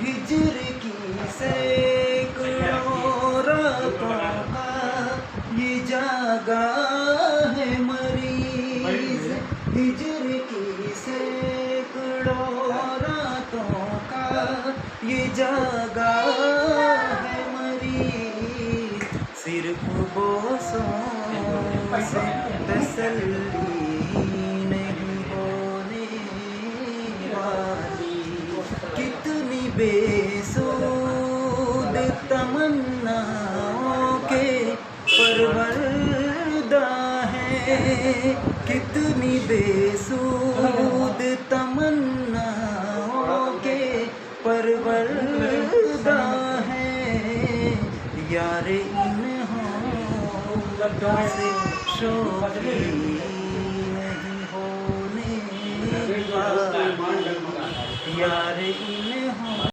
हिजर की सैकड़ों रातों का ये जागा है मरीज। हिजर की सैकड़ों रातों का ये जागा है मरीज। सिर्फ बोसों से तसल्ली नहीं होने वाली। कितनी बेसुध तमन्नाओं के परवरदा है। कितनी बेसुध तमन्नाओं के परवरदा है। यार इन होठों से शोखी नहीं होने वाली। यार इन